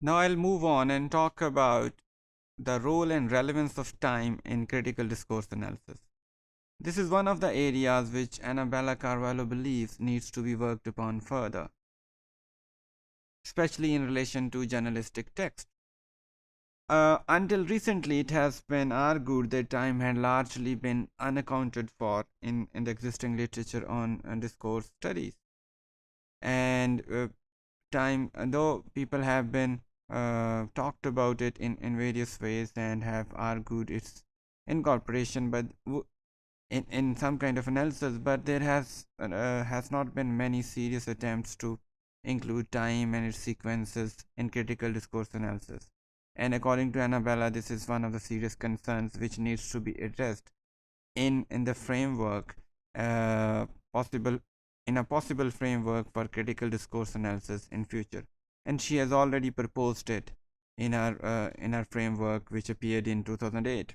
Now I'll move on and talk about the role and relevance of time in critical discourse analysis. This is one of the areas which Annabella Carvalho believes needs to be worked upon further, especially in relation to journalistic text. Until recently, it has been argued that time had largely been unaccounted for in the existing literature on discourse studies. And time, though people have been talked about it in various ways and have argued its incorporation, but in some kind of analysis, but there has not been many serious attempts to include time and its sequences in critical discourse analysis. And according to Annabella, this is one of the serious concerns which needs to be addressed in the framework possible in a possible framework for critical discourse analysis in future. And she has already proposed it in her framework, which appeared in 2008.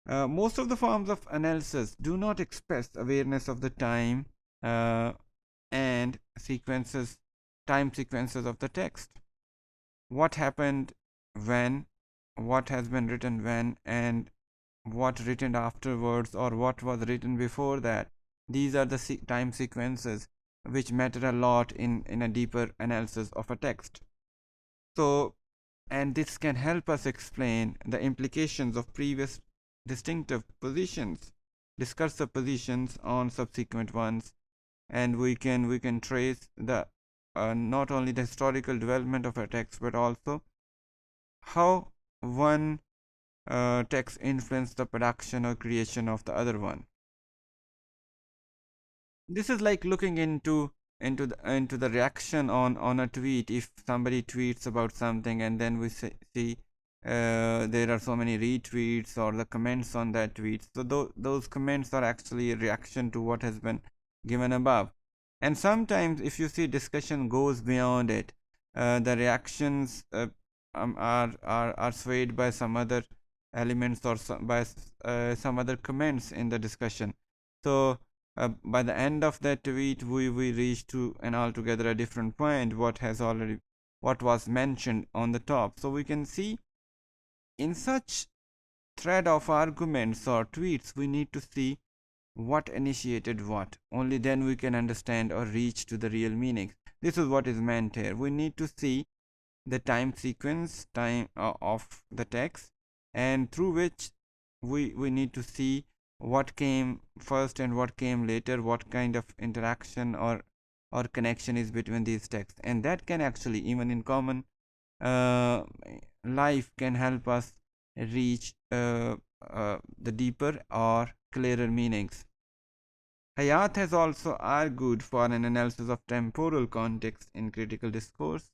Most of the forms of analysis do not express awareness of the uh, and sequences, time sequences of the text. What happened when, what has been written when, and what written afterwards, or what was written before that. These are the time sequences which matter a lot in a deeper analysis of a text. So, and this can help us explain the implications of previous distinctive positions, discursive positions on subsequent ones, and we can trace the not only the historical development of a text, but also how one text influenced the production or creation of the other one. This is like looking into the reaction on a tweet. If somebody tweets about something and then we see there are so many retweets or the comments on that tweet, so those comments are actually a reaction to what has been given above. And sometimes if you see discussion goes beyond it, the reactions are swayed by some other elements or some other comments in the discussion. So by the end of that tweet, we reach to an altogether a different point what was mentioned on the top. So we can see in such thread of arguments or tweets, we need to see what initiated what. Only then we can understand or reach to the real meaning. This is what is meant here. We need to see the time sequence of the text, and through which we need to see what came first and what came later, what kind of interaction or connection is between these texts. And that can actually, even in common uh, life, can help us reach the deeper or clearer meanings. Hayat has also argued for an analysis of temporal context in critical discourse.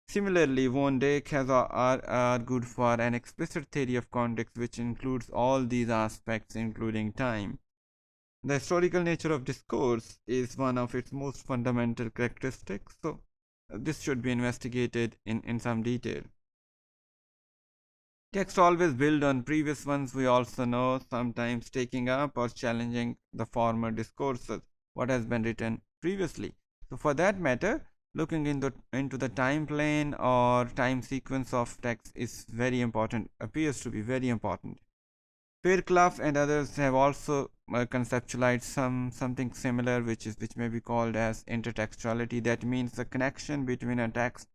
Similarly, von Dijk has argued for an explicit theory of context which includes all these aspects, including time. The historical nature of discourse is one of its most fundamental characteristics, so this should be investigated in some detail. Text always build on previous ones, we also know, sometimes taking up or challenging the former discourses, what has been written previously. So for that matter, looking into the time plane or time sequence of text is very important, appears to be very important. Fairclough and others have also conceptualized something similar, which may be called as intertextuality. That means the connection between a text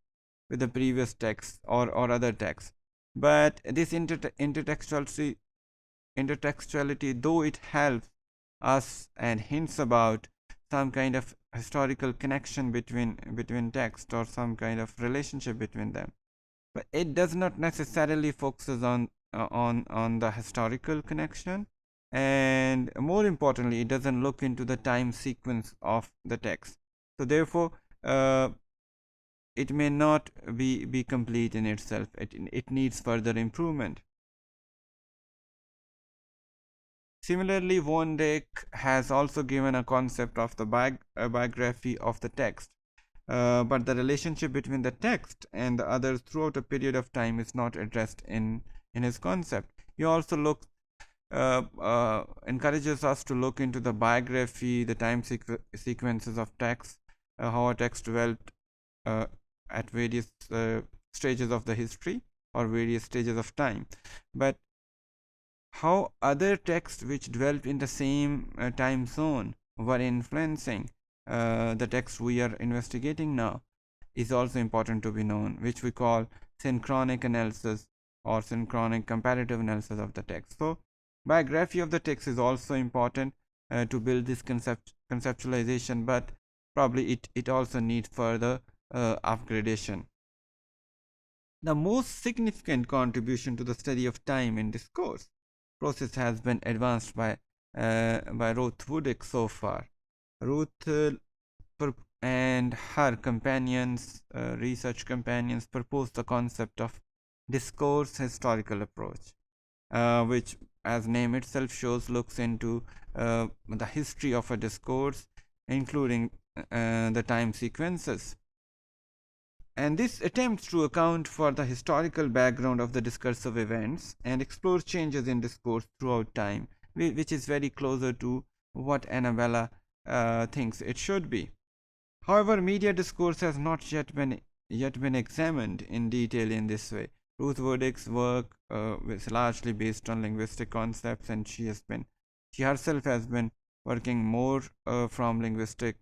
with the previous text or other text. But this intertextuality, though it helps us and hints about some kind of historical connection between text or some kind of relationship between them, but it does not necessarily focuses on the historical connection, and more importantly, it doesn't look into the time sequence of the text. So therefore, it may not be complete in itself. It needs further improvement. Similarly, von Dijk has also given a concept of the biography of the text, but the relationship between the text and the others throughout a period of time is not addressed in his concept. He also encourages us to look into the biography, the time sequences of text, how a text developed at various stages of the history or various stages of time, but how other texts which developed in the same time zone were influencing the text we are investigating now is also important to be known, which we call synchronic analysis or synchronic comparative analysis of the text. So, biography of the text is also important to build this conceptualization, but probably it also needs further upgradation. The most significant contribution to the study of time in discourse process has been advanced by Ruth Woodick so far. Ruth and her companions, research companions, proposed the concept of discourse historical approach, which, as name itself shows, looks into the history of a discourse, including the time sequences. And this attempts to account for the historical background of the discursive events and explore changes in discourse throughout time, which is very closer to what Annabella thinks it should be. However, media discourse has not yet been examined in detail in this way. Ruth Woodick's work is largely based on linguistic concepts, and she herself has been working more from linguistic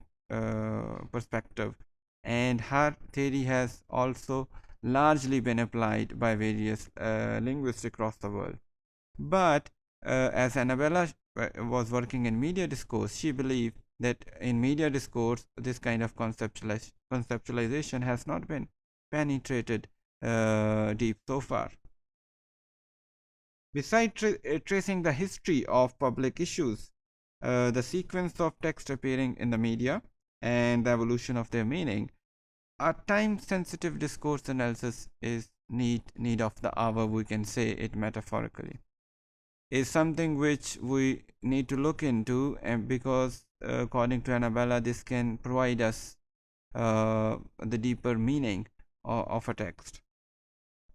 perspective, and her theory has also largely been applied by various linguists across the world. But as Annabella was working in media discourse, she believed that in media discourse, this kind of conceptualization has not been penetrated deep so far. Besides tracing the history of public issues, the sequence of text appearing in the media, and the evolution of their meaning, a time-sensitive discourse analysis is need of the hour, we can say it metaphorically, is something which we need to look into, and because according to Annabella, this can provide us the deeper meaning of a text,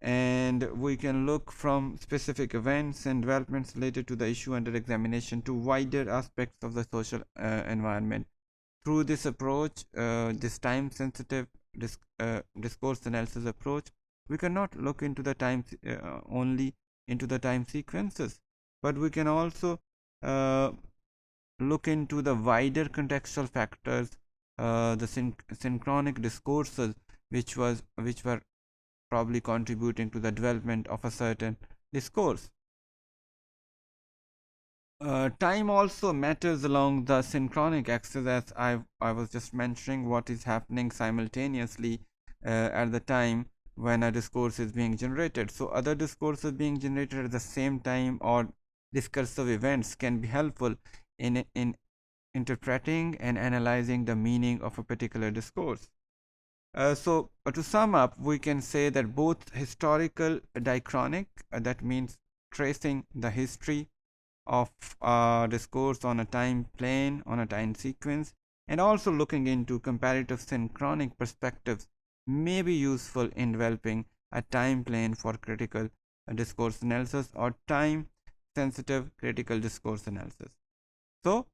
and we can look from specific events and developments related to the issue under examination to wider aspects of the social environment. Through this approach, this time sensitive discourse analysis approach, we cannot look into the time only into the time sequences, but we can also look into the wider contextual factors, the synchronic discourses which were probably contributing to the development of a certain discourse. Time also matters along the synchronic axis, as I was just mentioning what is happening simultaneously at the time when a discourse is being generated. So other discourses being generated at the same time, or discursive events, can be helpful in interpreting and analyzing the meaning of a particular discourse. So to sum up, we can say that both historical diachronic, that means tracing the history of discourse on a time plane, on a time sequence, and also looking into comparative synchronic perspectives may be useful in developing a time plane for critical discourse analysis or time sensitive critical discourse analysis. So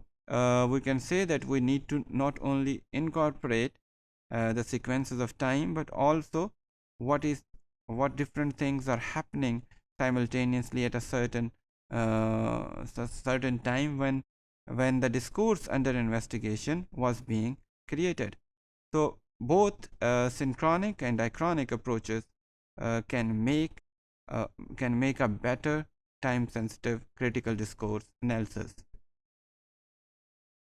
we can say that we need to not only incorporate the sequences of time, but also what different things are happening simultaneously at a certain time when the discourse under investigation was being created. So both synchronic and diachronic approaches can make a better time sensitive critical discourse analysis.